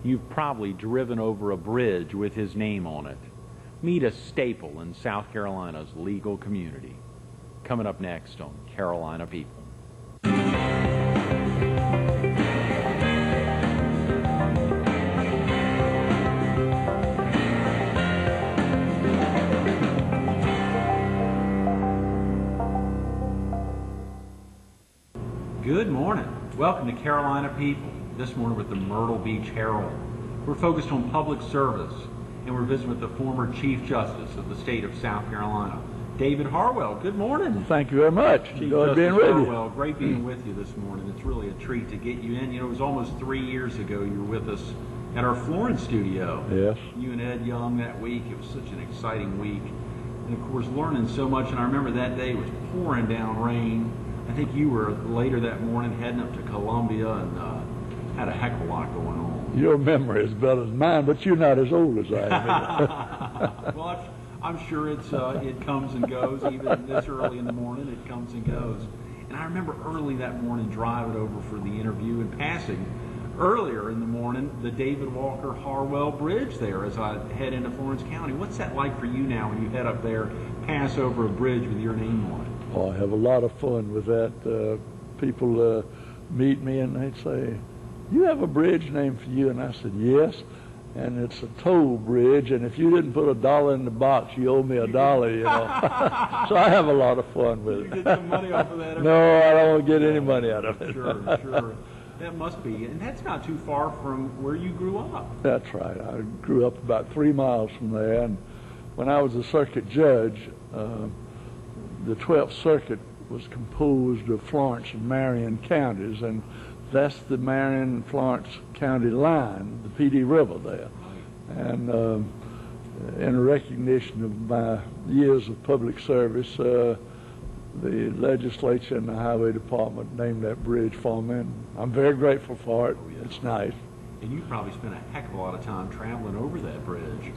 You've probably driven over a bridge with his name on it. Meet a staple in South Carolina's legal community. Coming up next on Carolina People. Good morning. Welcome to Carolina People. This morning with the Myrtle Beach Herald. We're focused on public service, and we're visiting with the former Chief Justice of the state of South Carolina, David Harwell. Good morning. Thank you very much. Chief Enjoyed Justice being with Harwell, you. great being with you this morning. It's really a treat to get you in. You know, it was almost 3 years ago you were with us at our Florence studio. Yes. You and Ed Young that week. It was such an exciting week. And of course, learning so much. And I remember that day it was pouring down rain. I think you were later that morning heading up to Columbia and had a heck of a lot going on. Your memory is better than mine, but you're not as old as I am. Well, I'm sure it comes and goes. Even this early in the morning, it comes and goes. And I remember early that morning driving over for the interview and passing earlier in the morning the David Walker Harwell Bridge there as I head into Florence County. What's that like for you now when you head up there, pass over a bridge with your name on it? Oh, I have a lot of fun with that. People meet me and they say, "You have a bridge named for you?" And I said, "Yes." And it's a toll bridge, and if you didn't put $1 in the box, you owe me $1, you know. So I have a lot of fun with it. You get some money off of that? No, I don't get any money out of it. Sure. That must be, and that's not too far from where you grew up. That's right. I grew up about 3 miles from there, and when I was a circuit judge, the 12th Circuit was composed of Florence and Marion counties, and that's the Marion-Florence County line, the PD River there. And in recognition of my years of public service, the legislature and the highway department named that bridge for me, and I'm very grateful for it. It's nice. And you probably spent a heck of a lot of time traveling over that bridge.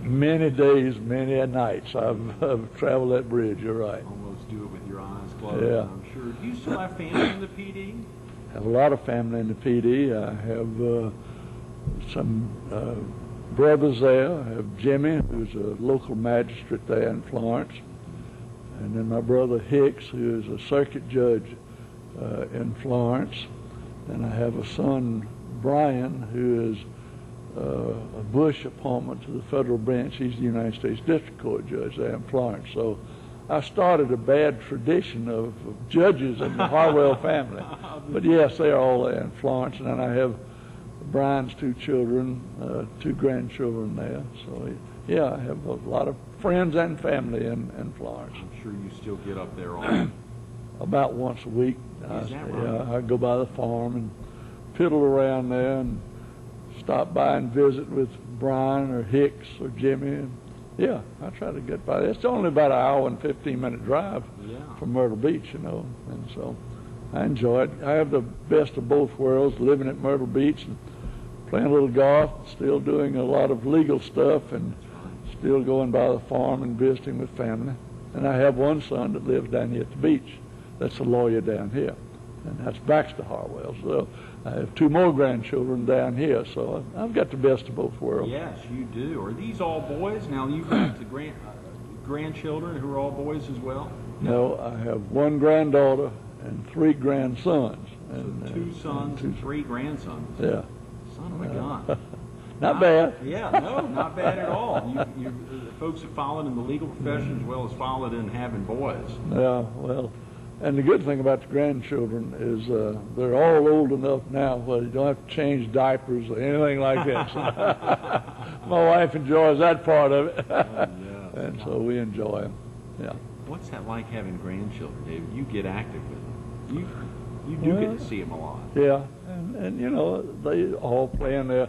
Many days, many nights I've traveled that bridge, you're right. Almost do it with your eyes closed, Yeah. I'm sure. Do you still have family in the PD? I have a lot of family in the PD. I have some brothers there. I have Jimmy, who's a local magistrate there in Florence. And then my brother Hicks, who is a circuit judge in Florence. And I have a son, Brian, who is a Bush appointment to the federal branch. He's the United States District Court judge there in Florence. So I started a bad tradition of judges in the Harwell family. But yes, they are all there in Florence. And then I have Brian's 2 children, 2 grandchildren there. So yeah, I have a lot of friends and family in Florence. I'm sure you still get up there often. About once a week. Is that right? I go by the farm and piddle around there and stop by and visit with Brian or Hicks or Jimmy. And yeah, I try to get by there. It's only about an hour and 15-minute drive from Myrtle Beach, you know, and so I enjoy it. I have the best of both worlds, living at Myrtle Beach and playing a little golf, still doing a lot of legal stuff, and still going by the farm and visiting with family. And I have one son that lives down here at the beach. That's a lawyer down here, and that's Baxter Harwell. So I have 2 more grandchildren down here, so I've got the best of both worlds. Yes, you do. Are these all boys? Now you've got the grandchildren who are all boys as well? No, I have 1 granddaughter and 3 grandsons. So 2 sons and 3 grandsons. Yeah. Son of a gun. Not bad. Yeah, no, not bad at all. You folks have followed in the legal profession as well as followed in having boys. Yeah, well, and the good thing about the grandchildren is they're all old enough now where you don't have to change diapers or anything like that. So my wife enjoys that part of it. And so we enjoy them. Yeah. What's that like having grandchildren, David? You get active with them. You do get to see them a lot. Yeah, and you know, they all play in their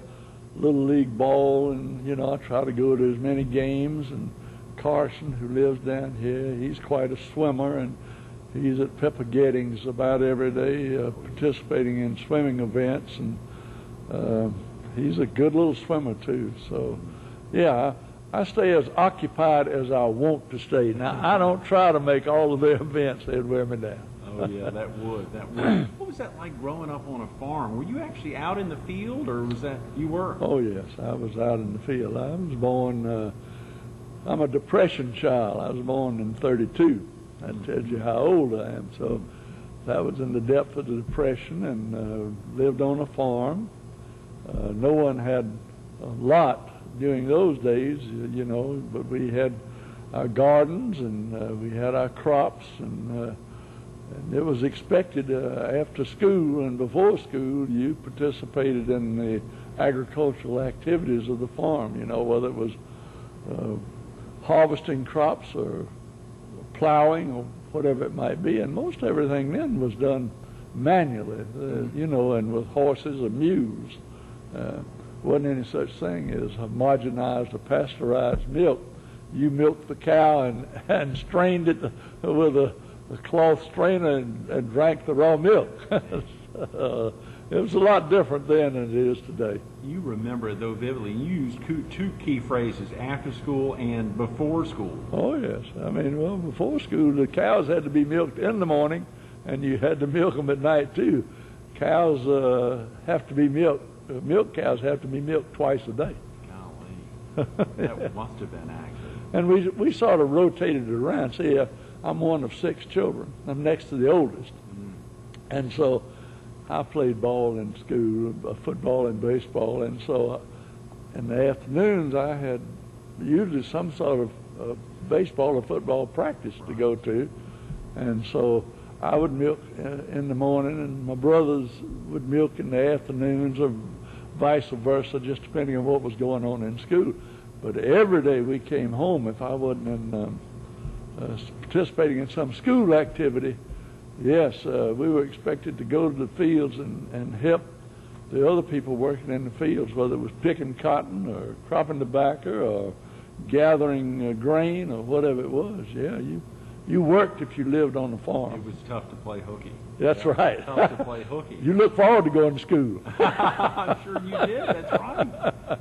little league ball, and you know, I try to go to as many games. And Carson, who lives down here, he's quite a swimmer, and he's at Pepper Gettings about every day, participating in swimming events, and he's a good little swimmer too. So, yeah, I stay as occupied as I want to stay. Now, I don't try to make all of their events; they'd wear me down. Oh yeah, that would. Well, what was that like growing up on a farm? Were you actually out in the field, or was that you were? Oh yes, I was out in the field. I was born. I'm a Depression child. I was born in '32. That tells you how old I am. So that was in the depth of the Depression, and lived on a farm. No one had a lot during those days, you know, but we had our gardens, and we had our crops, and it was expected after school and before school you participated in the agricultural activities of the farm, you know, whether it was harvesting crops or plowing or whatever it might be. And most everything then was done manually, you know, and with horses or mules. Wasn't any such thing as homogenized or pasteurized milk. You milked the cow and strained it with a cloth strainer and drank the raw milk. It was a lot different then than it is today. You remember it, though, vividly. You used two key phrases, after school and before school. Oh, yes. I mean, well, before school, the cows had to be milked in the morning, and you had to milk them at night, too. Cows have to be milked. Milk cows have to be milked twice a day. Golly. That must have been active. And we sort of rotated it around. See, I'm one of 6 children. I'm next to the oldest. And so I played ball in school, football and baseball. And so in the afternoons, I had usually some sort of baseball or football practice to go to. And so I would milk in the morning, and my brothers would milk in the afternoons, or vice versa, just depending on what was going on in school. But every day we came home, if I wasn't participating in some school activity, yes, we were expected to go to the fields and help the other people working in the fields, whether it was picking cotton or cropping tobacco or gathering grain or whatever it was. Yeah, you worked if you lived on the farm. It was tough to play hooky. That's right. Tough to play hooky. You look forward to going to school. I'm sure you did. That's right.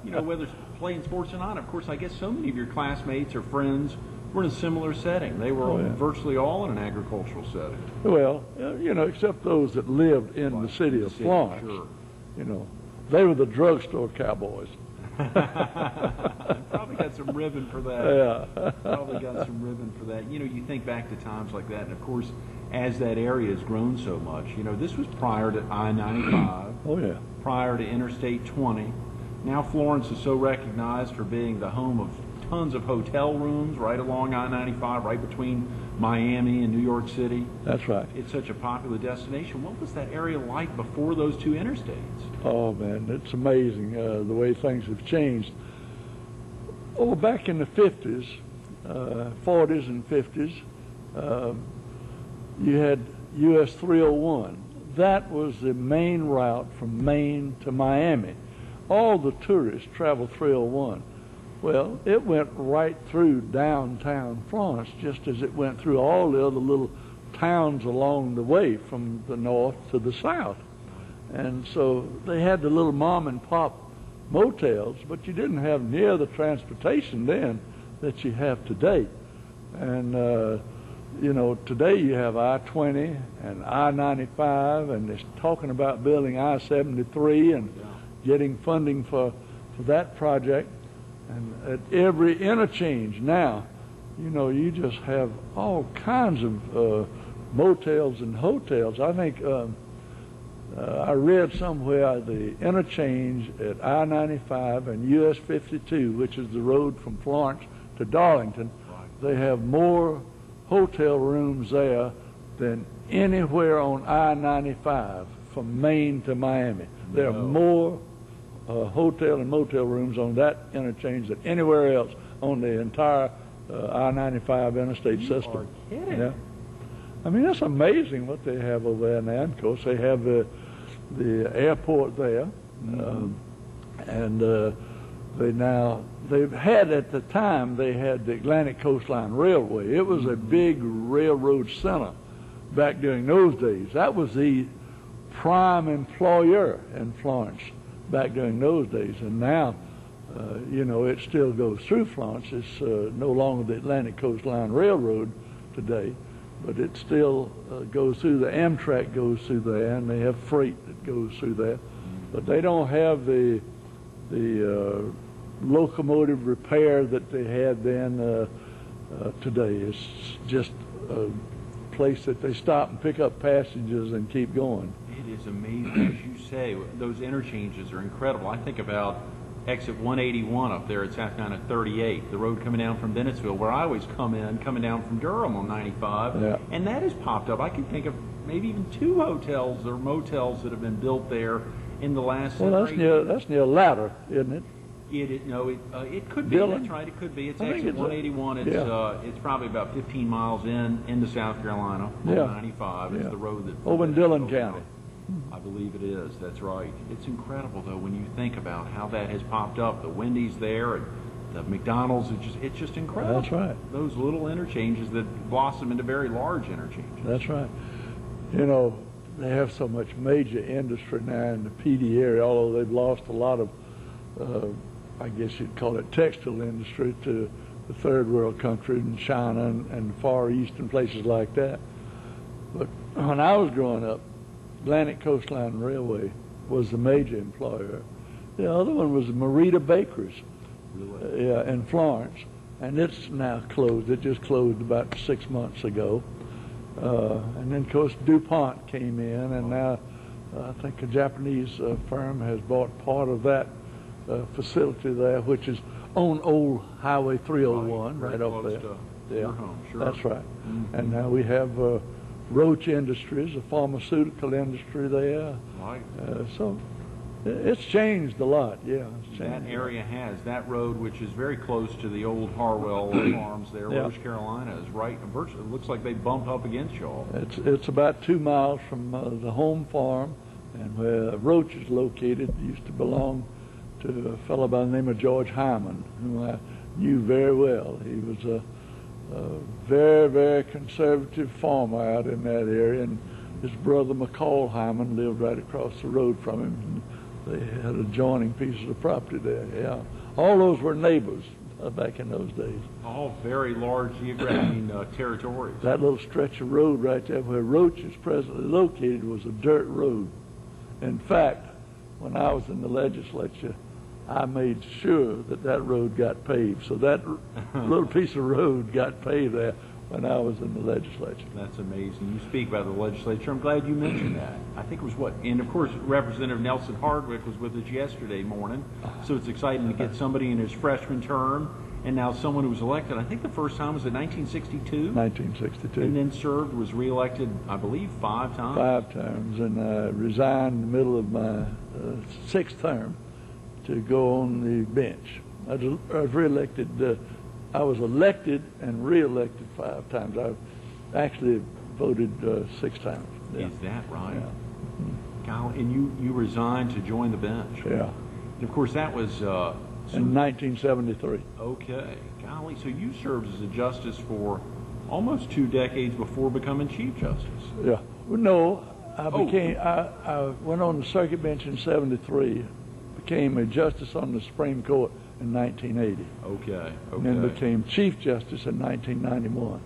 You know, whether it's playing sports or not, of course, I guess so many of your classmates or friends were in a similar setting. They were virtually all in an agricultural setting. Well, you know, except those that lived in the city of Florence. Sure. You know, they were the drugstore cowboys. Probably got some ribbon for that. Yeah. Probably got some ribbon for that. You know, you think back to times like that, and of course, as that area has grown so much, you know, this was prior to I-95. Oh, yeah. Prior to Interstate 20. Now Florence is so recognized for being the home of tons of hotel rooms right along I-95, right between Miami and New York City. That's right. It's such a popular destination. What was that area like before those two interstates? Oh, man, it's amazing the way things have changed. Oh, back in the 50s, 40s and 50s, you had US 301. That was the main route from Maine to Miami. All the tourists traveled 301. Well, it went right through downtown Florence, just as it went through all the other little towns along the way from the north to the south. And so they had the little mom and pop motels, but you didn't have near the transportation then that you have today. And you know, today you have I-20 and I-95, and they're talking about building I-73 and getting funding for that project. And at every interchange now, you know, you just have all kinds of motels and hotels. I think I read somewhere the interchange at I-95 and US 52, which is the road from Florence to Darlington, they have more hotel rooms there than anywhere on I-95 from Maine to Miami. There are more hotel and motel rooms on that interchange than anywhere else on the entire I-95 interstate system. You are kidding. Yeah. I mean, that's amazing what they have over there now. Of course, they have the airport there, and they've had at the time, they had the Atlantic Coastline Railway. It was a big railroad center back during those days. That was the prime employer in Florence back during those days. And now, you know, it still goes through Florence. It's no longer the Atlantic Coastline Railroad today, but it still goes through. The Amtrak goes through there, and they have freight that goes through there, but they don't have the locomotive repair that they had then. Today it's just a place that they stop and pick up passengers and keep going. It is amazing, as you say. Those interchanges are incredible. I think about exit 181 up there at South Carolina 38, the road coming down from Bennettsville, where I always coming down from Durham on 95, yeah. And that has popped up. I can think of maybe even 2 hotels or motels that have been built there in the last. Well, that's near Ladder, isn't it? It could be. Dillon? That's right. It could be. It's I think exit it's 181. It's probably about 15 miles into South Carolina. Yeah. 95 is the road that over in Dillon County. I believe it is. That's right. It's incredible though when you think about how that has popped up. The Wendy's there and the McDonald's. It's just incredible. That's right. Those little interchanges that blossom into very large interchanges. That's right. You know, they have so much major industry now in the PD area, although they've lost a lot of I guess you'd call it textile industry to the third world country and China and Far East and places like that. But when I was growing up, Atlantic Coastline Railway was the major employer. The other one was Merita Bakeries, in Florence, and it's now closed. It just closed about 6 months ago. And then, of course, DuPont came in, and now I think a Japanese firm has bought part of that facility there, which is on old Highway 301, right up there. Your home, sure. That's right. And now we have Roach Industries, a pharmaceutical industry there. Right. So it's changed a lot, yeah. That area has. That road, which is very close to the old Harwell farms there, Roach, Carolina, is right. Virtually, it looks like they bump up against y'all. It's about 2 miles from the home farm, and where Roach is located, it used to belong to a fellow by the name of George Hyman, whom I knew very well. He was a very, very conservative farmer out in that area, and his brother McCall Hyman lived right across the road from him. And they had adjoining pieces of property there. Yeah, all those were neighbors back in those days. All very large geographic territories. That little stretch of road right there where Roach is presently located was a dirt road. In fact, when I was in the legislature, I made sure that road got paved. So that little piece of road got paved there when I was in the legislature. That's amazing. You speak about the legislature. I'm glad you mentioned that. I think it was and of course, Representative Nelson Hardwick was with us yesterday morning. So it's exciting to get somebody in his freshman term, and now someone who was elected, I think the first time was in 1962? 1962. And then was re-elected, I believe, 5 times? 5 times, and resigned in the middle of my 6th term to go on the bench. I was re-elected. I was elected and re-elected 5 times. I actually voted 6 times. Yeah. Is that right? Yeah. Golly, and you resigned to join the bench? Yeah. And of course, that was in 1973. Okay. Golly, so you served as a justice for almost 2 decades before becoming Chief Justice. Yeah. Well, no, I went on the circuit bench in 73. Became a justice on the Supreme Court in 1980. Okay. And then became Chief Justice in 1991.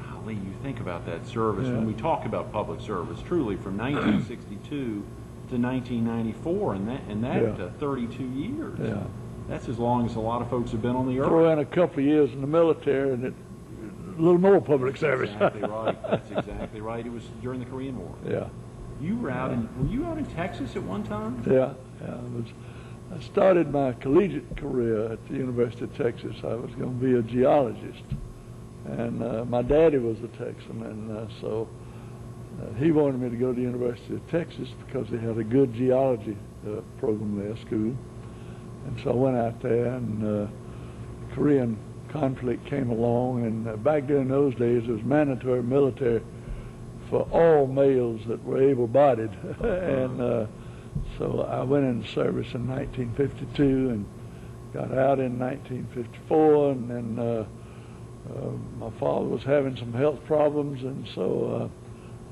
Golly, you think about that service. Yeah. When we talk about public service, truly from 1962 to 1994, and that 32 years. Yeah. That's as long as a lot of folks have been on the earth. Throw in a couple of years in the military, and a little more public service. Exactly right. That's exactly right. It was during the Korean War. Yeah. You were out were you out in Texas at one time? Yeah. I started my collegiate career at the University of Texas. I was going to be a geologist, and my daddy was a Texan, and so he wanted me to go to the University of Texas because they had a good geology program there, school. And so I went out there, and the Korean conflict came along, and back during those days it was mandatory military for all males that were able-bodied, and so I went into service in 1952 and got out in 1954, and then my father was having some health problems, and so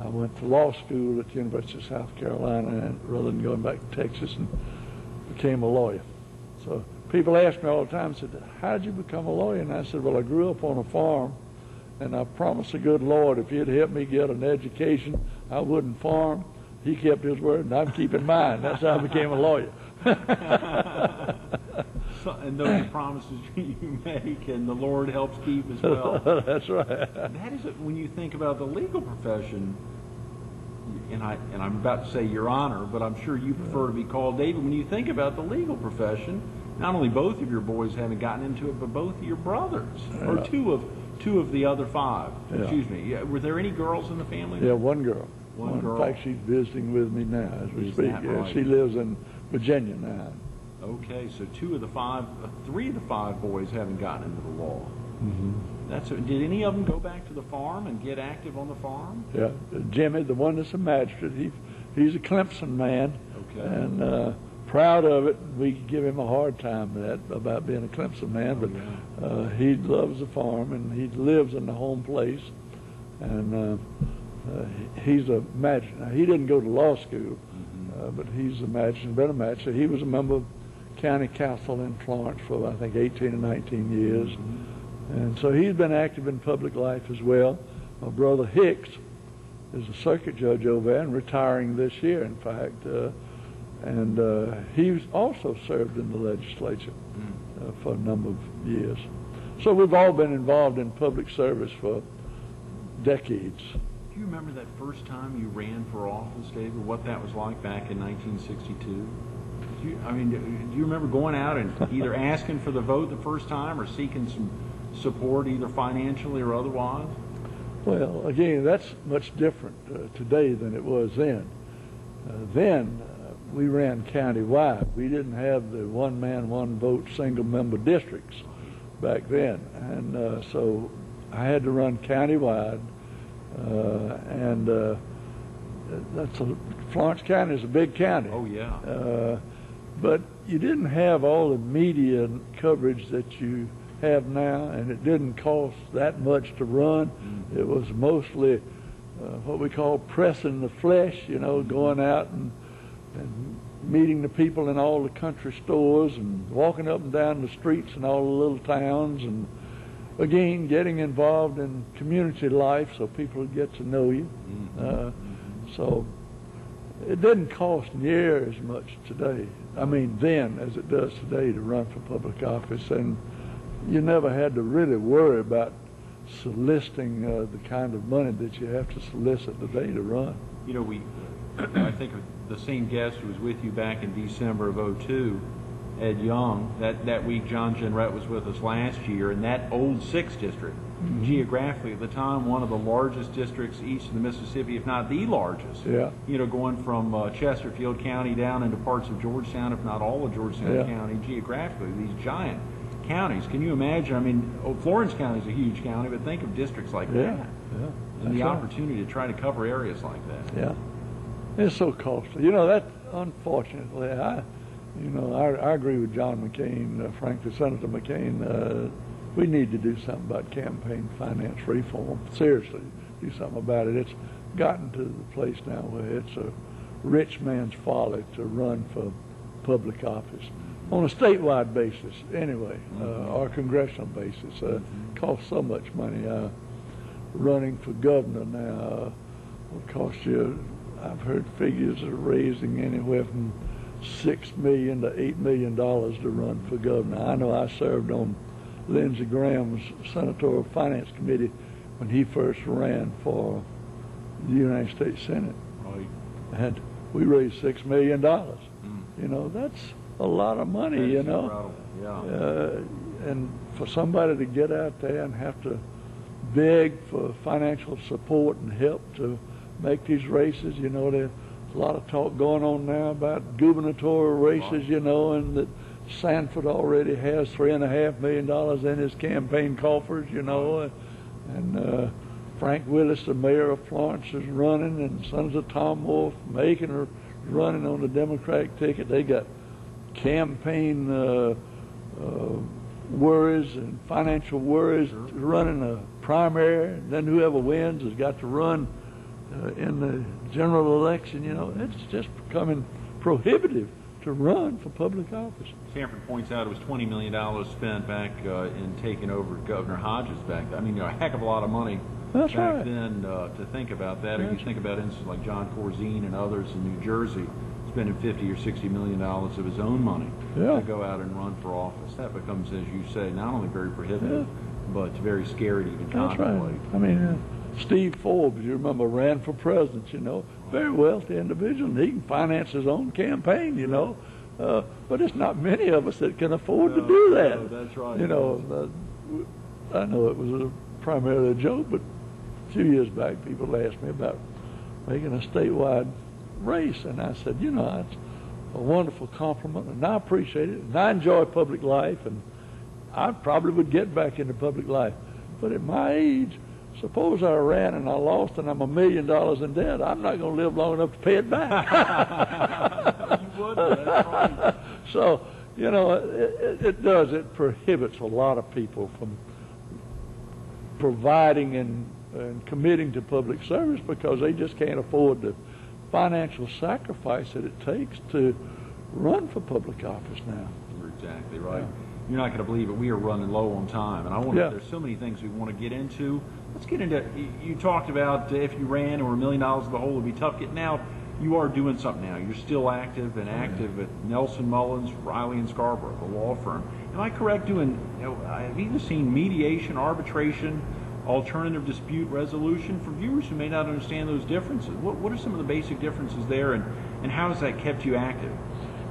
I went to law school at the University of South Carolina, and rather than going back to Texas, and became a lawyer. So people ask me all the time, said, "How did you become a lawyer?" And I said, "Well, I grew up on a farm and I promised the good Lord if he'd help me get an education, I wouldn't farm. He kept his word, and I'm keeping mine. That's how I became a lawyer. And those are promises you make, and the Lord helps keep as well. That's right. That is, when you think about the legal profession, and I'm about to say Your Honor, but I'm sure you prefer to be called David. When you think about the legal profession, not only both of your boys haven't gotten into it, but both of your brothers, or two of the other five. Yeah. Excuse me. Were there any girls in the family? Yeah, one girl. One girl. In fact, she's visiting with me now as we speak. That Yeah, right? she lives in Virginia now. Okay, so three of the five boys haven't gotten into the law. Mm-hmm. Did any of them go back to the farm and get active on the farm? Yeah, Jimmy, the one that's a magistrate, he's a Clemson man, Okay. and proud of it. We give him a hard time about being a Clemson man, but he loves the farm and he lives in the home place, and he's a magistrate. Now, he didn't go to law school, but he's a magistrate, been a magistrate. He was a member of county council in Florence for I think 18 or 19 years. And so he's been active in public life as well. My brother Hicks is a circuit judge over there and retiring this year, in fact. And he's also served in the legislature for a number of years. So we've all been involved in public service for decades. Do you remember that first time you ran for office, David, what that was like back in 1962? Do you remember going out and either asking for the vote the first time or seeking some support either financially or otherwise? Well, again, that's much different today than it was then. Then we ran county-wide. We didn't have the one-man, one-vote, single-member districts back then. And so I had to run county-wide. Florence County is a big county. Oh, yeah. But you didn't have all the media coverage that you have now, and it didn't cost that much to run. It was mostly what we call pressing the flesh, going out and meeting the people in all the country stores and walking up and down the streets in all the little towns, and again, getting involved in community life so people would get to know you. So it didn't cost near as much today, then, as it does today to run for public office. And you never had to really worry about soliciting the kind of money that you have to solicit today to run. I think of the same guest who was with you back in December of '02, Ed Young. That week, John Jenrette was with us last year, and that old 6th district, geographically at the time, one of the largest districts east of the Mississippi, if not the largest. Yeah. Going from Chesterfield County down into parts of Georgetown, if not all of Georgetown County, geographically, these giant counties. Can you imagine? Florence County is a huge county, but think of districts like that. Yeah. And the opportunity to try to cover areas like that. Yeah. It's so costly. That, unfortunately, I agree with John McCain, frankly, Senator McCain. We need to do something about campaign finance reform. Seriously, do something about it. It's gotten to the place now where it's a rich man's folly to run for public office on a statewide basis, anyway, or congressional basis. Costs so much money. Running for governor now will cost you. I've heard figures are raising anywhere from $6 million to $8 million to run for governor. I know I served on Lindsey Graham's senatorial finance committee when he first ran for the United States Senate. Right. And we raised $6 million. That's a lot of money, That's incredible. Yeah. And for somebody to get out there and have to beg for financial support and help to make these races, there's a lot of talk going on now about gubernatorial races, and that Sanford already has $3.5 million in his campaign coffers, and Frank Willis, the mayor of Florence, is running, and Senator Tom Wolf, Macon, are running on the Democratic ticket. They got campaign worries and financial worries, running a primary, and then whoever wins has got to run in the general election. It's just becoming prohibitive to run for public office. Sanford points out it was $20 million spent back in taking over Governor Hodges back then. I mean, a heck of a lot of money That's back right. then to think about that. Or you think about instances like John Corzine and others in New Jersey spending $50 or $60 million of his own money to go out and run for office. That becomes, as you say, not only very prohibitive, but very scary to even contemplate. Right. I mean, Steve Forbes, you remember, ran for president, you know, very wealthy individual, and he can finance his own campaign, you know. But it's not many of us that can afford to do that. No, that's right. You know, I know it was primarily a joke, but a few years back, people asked me about making a statewide race, and I said, you know, it's a wonderful compliment, and I appreciate it, and I enjoy public life, and I probably would get back into public life. But at my age, suppose I ran and I lost and I'm $1 million in debt, I'm not going to live long enough to pay it back. You would, that's right. So, you know, it prohibits a lot of people from providing and committing to public service because they just can't afford the financial sacrifice that it takes to run for public office now. You're exactly right. Yeah. You're not going to believe it. We are running low on time, and I want there's so many things we want to get into. Let's get into. You talked about if you ran or $1 million in the hole, it would be tough getting out. You are doing something now. You're still active at Nelson Mullins, Riley and Scarborough, the law firm. Am I correct doing? I've even seen mediation, arbitration, alternative dispute resolution. For viewers who may not understand those differences, what are some of the basic differences there, and how has that kept you active?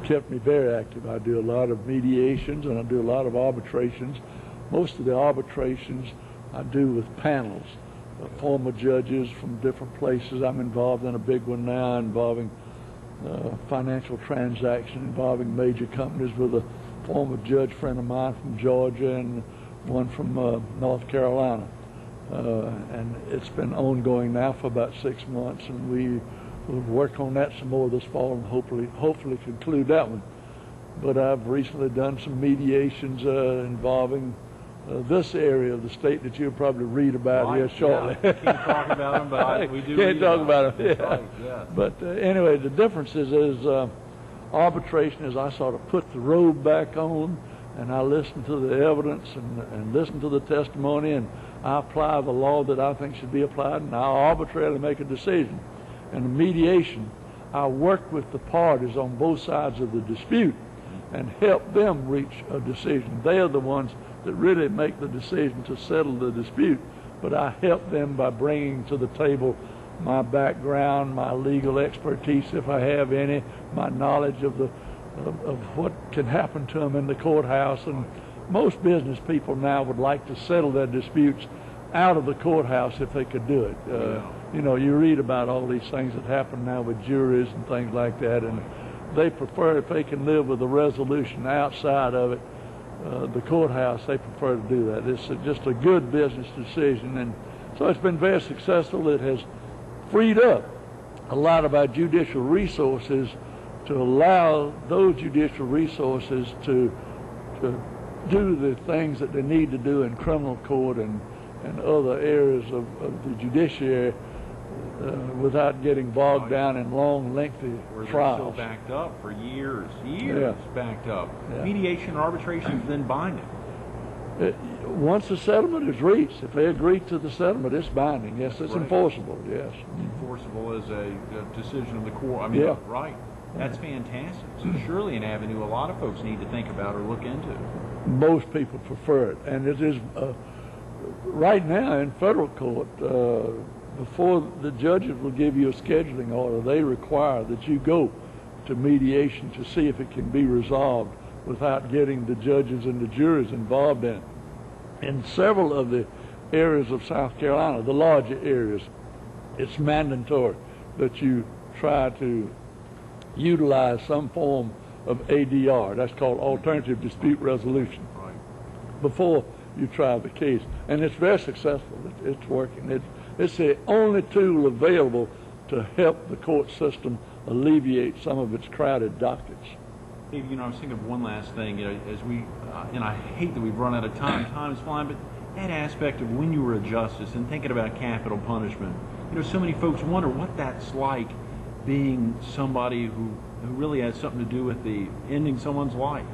Kept me very active. I do a lot of mediations and I do a lot of arbitrations. Most of the arbitrations I do with panels, former judges from different places. I'm involved in a big one now involving financial transaction involving major companies with a former judge friend of mine from Georgia and one from North Carolina. And it's been ongoing now for about 6 months, and we will work on that some more this fall and hopefully conclude that one. But I've recently done some mediations involving this area of the state that you'll probably read about here shortly. Yeah. Can't talk about them, but we do. Can't talk about them. Right, yes. But anyway, the difference is arbitration is I sort of put the robe back on and I listen to the evidence and listen to the testimony, and I apply the law that I think should be applied, and I'll arbitrarily make a decision. In the mediation, I work with the parties on both sides of the dispute and help them reach a decision. They are the ones that really make the decision to settle the dispute, but I help them by bringing to the table my background, my legal expertise, if I have any, my knowledge of what can happen to them in the courthouse. And most business people now would like to settle their disputes out of the courthouse if they could do it. You know, you read about all these things that happen now with juries and things like that, and they prefer, if they can live with a resolution outside of it, the courthouse, they prefer to do that. It's just a good business decision, and so it's been very successful. It has freed up a lot of our judicial resources to allow those judicial resources to do the things that they need to do in criminal court and other areas of the judiciary without getting bogged down in long, lengthy trials. Still backed up for years backed up. Yeah. Mediation and arbitration is then binding. Once the settlement is reached, if they agree to the settlement, it's binding. Yes, it's enforceable. Yes, enforceable as a decision of the court. I mean, right. That's fantastic. So surely an avenue a lot of folks need to think about or look into. Most people prefer it, and it is right now in federal court. Before the judges will give you a scheduling order, they require that you go to mediation to see if it can be resolved without getting the judges and the juries involved in it. In several of the areas of South Carolina, the larger areas, it's mandatory that you try to utilize some form of ADR. That's called alternative dispute resolution. Right. Before you try the case, and it's very successful. It's working. It's the only tool available to help the court system alleviate some of its crowded dockets. Dave, I was thinking of one last thing. As we, and I hate that we've run out of time. Time is flying, but that aspect of when you were a justice and thinking about capital punishment. So many folks wonder what that's like, being somebody who who really has something to do with the ending someone's life.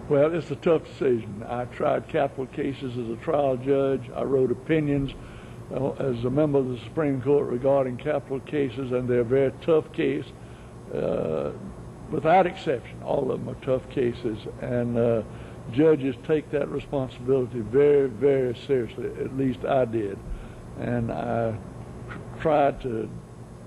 Well, it's a tough decision. I tried capital cases as a trial judge. I wrote opinions as a member of the Supreme Court regarding capital cases, and they're a very tough case. Without exception, all of them are tough cases, and judges take that responsibility very, very seriously. At least I did. And I tried to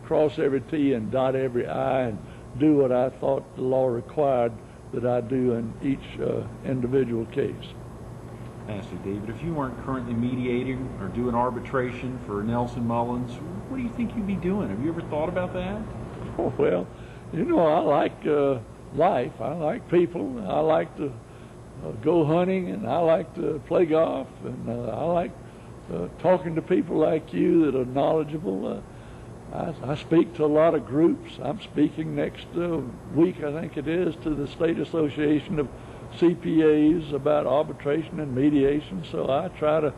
cross every T and dot every I and do what I thought the law required that I do in each individual case. Pastor David, if you weren't currently mediating or doing arbitration for Nelson Mullins, what do you think you'd be doing? Have you ever thought about that? Oh, well, you know, I like life. I like people. I like to go hunting, and I like to play golf, and I like talking to people like you that are knowledgeable. I speak to a lot of groups. I'm speaking next week, I think it is, to the State Association of CPAs about arbitration and mediation. So I try to,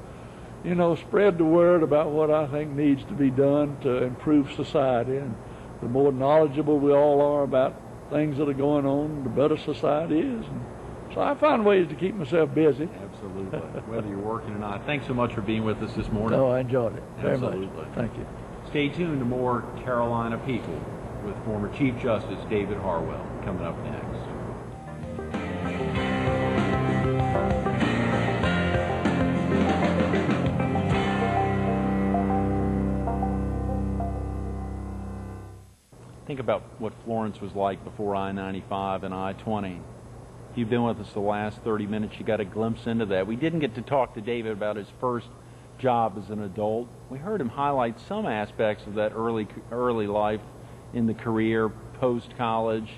you know, spread the word about what I think needs to be done to improve society. And the more knowledgeable we all are about things that are going on, the better society is. And so I find ways to keep myself busy. Absolutely, whether you're working or not. Thanks so much for being with us this morning. Oh, I enjoyed it very much. Absolutely. Thank you. Stay tuned to more Carolina People with former Chief Justice David Harwell coming up next. Think about what Florence was like before I-95 and I-20. If you've been with us the last 30 minutes, you got a glimpse into that. We didn't get to talk to David about his first job as an adult. We heard him highlight some aspects of that early life in the career, post-college,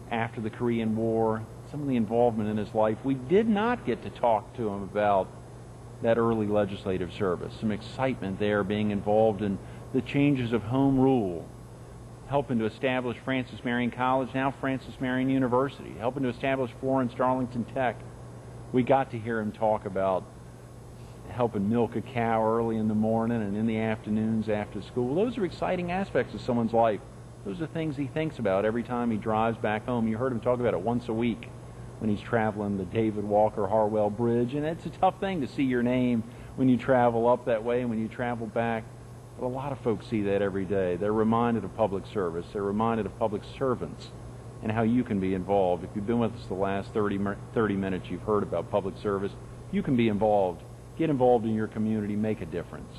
after the Korean War, some of the involvement in his life. We did not get to talk to him about that early legislative service, some excitement there, being involved in the changes of home rule, helping to establish Francis Marion College, now Francis Marion University, helping to establish Florence Darlington Tech. We got to hear him talk about helping milk a cow early in the morning and in the afternoons after school. Those are exciting aspects of someone's life. Those are things he thinks about every time he drives back home. You heard him talk about it once a week when he's traveling the David Walker Harwell Bridge, and it's a tough thing to see your name when you travel up that way and when you travel back. But a lot of folks see that every day. They're reminded of public service. They're reminded of public servants and how you can be involved. If you've been with us the last 30 minutes, you've heard about public service. You can be involved. Get involved in your community. Make a difference.